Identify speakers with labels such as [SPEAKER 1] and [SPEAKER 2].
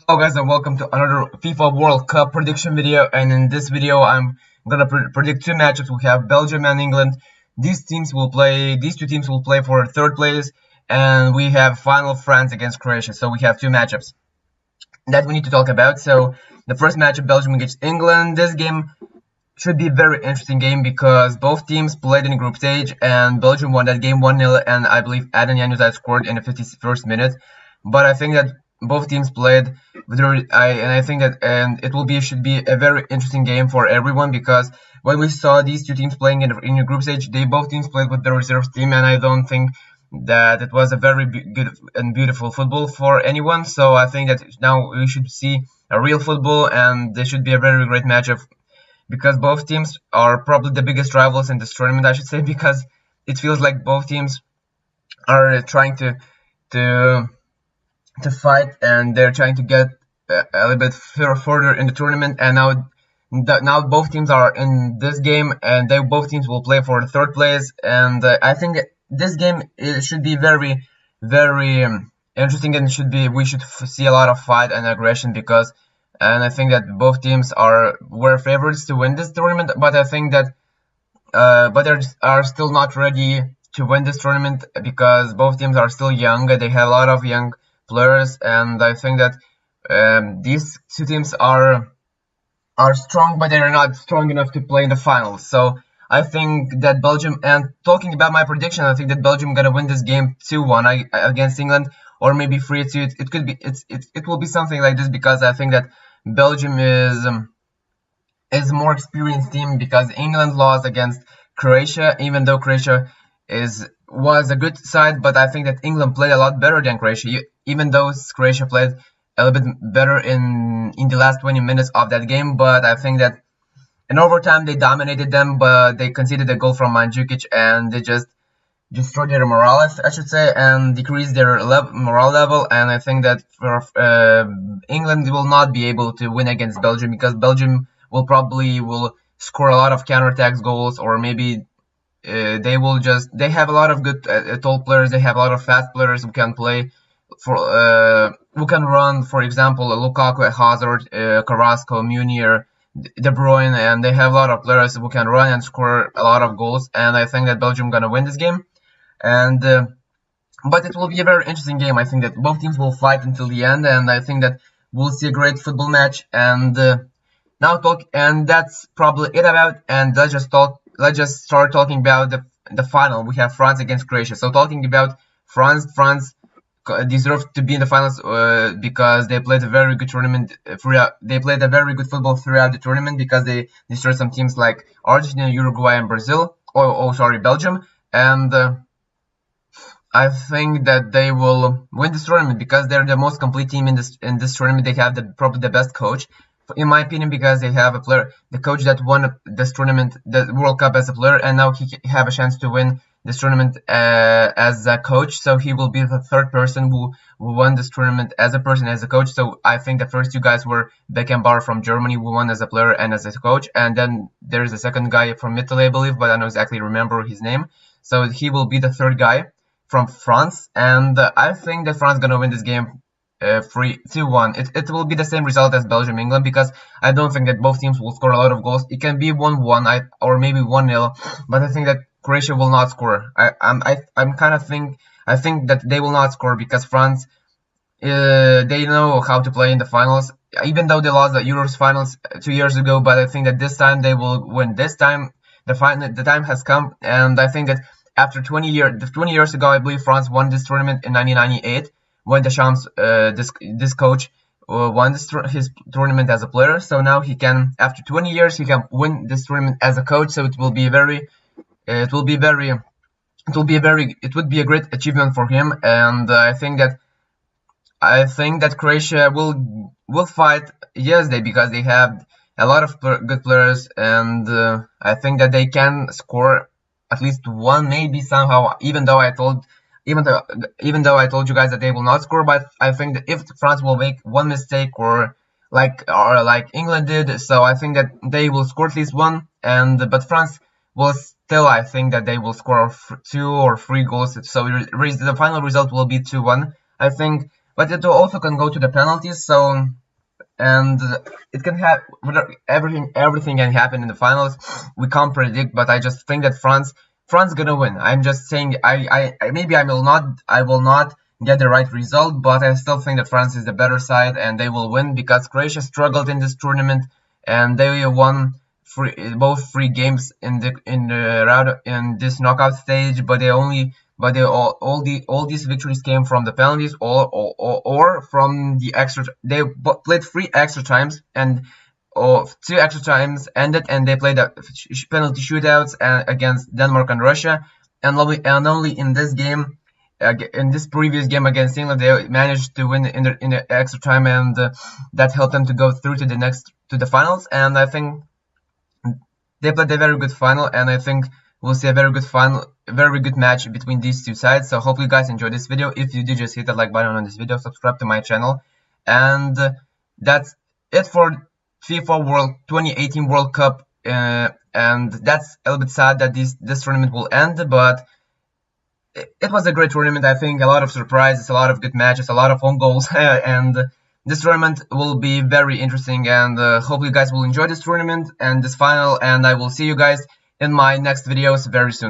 [SPEAKER 1] Hello guys and welcome to another FIFA World Cup prediction video, and in this video I'm gonna predict two matchups. We have Belgium and England. These two teams will play for third place, and we have final France against Croatia. So we have two matchups that we need to talk about. So the first matchup, Belgium against England. This game should be a very interesting game because both teams played in the group stage and Belgium won that game 1-0, and I believe Adnan Januzaj scored in the 51st minute. But I think that both teams played and I think that should be a very interesting game for everyone, because when we saw these two teams playing in the group stage, both teams played with the reserve team, and I don't think that it was a very good and beautiful football for anyone. So I think that now we should see a real football, and this should be a very great matchup because both teams are probably the biggest rivals in this tournament, I should say, because it feels like both teams are trying to fight, and they're trying to get a little bit further in the tournament. And now both teams are in this game, and both teams will play for the third place. And I think this game should be very, very interesting, and we should see a lot of fight and aggression and I think that both teams were favorites to win this tournament, but I think that but they are still not ready to win this tournament because both teams are still young. They have a lot of young players, and I think that these two teams are strong, but they are not strong enough to play in the finals. So I think that Belgium, and talking about my prediction, I think that Belgium gonna win this game 2-1 against England, or maybe 3-2. It will be something like this, because I think that Belgium is a more experienced team, because England lost against Croatia, even though Croatia was a good side, but I think that England played a lot better than Croatia, even though Croatia played a little bit better in the last 20 minutes of that game. But I think that in overtime they dominated them, but they conceded a goal from Mandzukic, and they just destroyed their morale, I should say, and decreased their morale level. And I think that for England will not be able to win against Belgium, because Belgium will score a lot of counterattacks goals, or maybe they have a lot of good tall players. They have a lot of fast players who can play who can run, for example, Lukaku, Hazard, Carrasco, Munier, De Bruyne, and they have a lot of players who can run and score a lot of goals. And I think that Belgium gonna win this game, and but it will be a very interesting game. I think that both teams will fight until the end, and I think that we'll see a great football match. And and that's probably it about. And let's just start talking about the final. We have France against Croatia. So talking about France deserved to be in the finals because they played a very good tournament. They played a very good football throughout the tournament, because they destroyed some teams like Argentina, Uruguay, and Brazil. Belgium. And I think that they will win this tournament because they're the most complete team in this tournament. They have probably the best coach, in my opinion, because they have the coach that won this tournament, the World Cup, as a player, and now he have a chance to win this tournament as a coach. So he will be the third person who won this tournament as a coach. So I think the first two guys were Beckenbauer from Germany, who won as a player and as a coach, and then there's a second guy from Italy, I believe, but I don't exactly remember his name. So he will be the third guy from France, and I think that France gonna win this game 2-1. It will be the same result as Belgium-England, because I don't think that both teams will score a lot of goals. It can be 1-1 or maybe 1-0, but I think that Croatia will not score. I think that they will not score, because France they know how to play in the finals, even though they lost the Euros finals 2 years ago. But I think that this time they will win. This time the time has come, and I think that after 20 years ago, I believe France won this tournament in 1998 when Deschamps, this coach, won his tournament as a player. So now after 20 years, he can win this tournament as a coach. So it would be a great achievement for him. And I think that Croatia will fight yesterday, because they have a lot of good players, and I think that they can score at least one, maybe somehow. Even though I told you guys that they will not score, but I think that if France will make one mistake, or like England did, so I think that they will score at least one. But France will still, I think that they will score 2 or 3 goals. So the final result will be 2-1, I think. but it also can go to the penalties. So, and it can have everything can happen in the finals. We can't predict, but I just think that France gonna win. I'm just saying I maybe I will not get the right result, but I still think that France is the better side and they will win because Croatia struggled in this tournament and they won both three games in this knockout stage, but all these victories came from the penalties or from the extra. They played 3 extra times and 2 extra times ended, and they played penalty shootouts against Denmark and Russia, and only in this game, in this previous game against England, they managed to win in the extra time, and that helped them to go through to the finals. And I think they played a very good final, and I think we'll see a very good match between these two sides. So hopefully you guys enjoyed this video. If you did, just hit that like button on this video, subscribe to my channel, and that's it for FIFA 2018 World Cup. And that's a little bit sad that this tournament will end, but it was a great tournament. I think a lot of surprises, a lot of good matches, a lot of own goals, and this tournament will be very interesting, and hopefully you guys will enjoy this tournament and this final, and I will see you guys in my next videos very soon.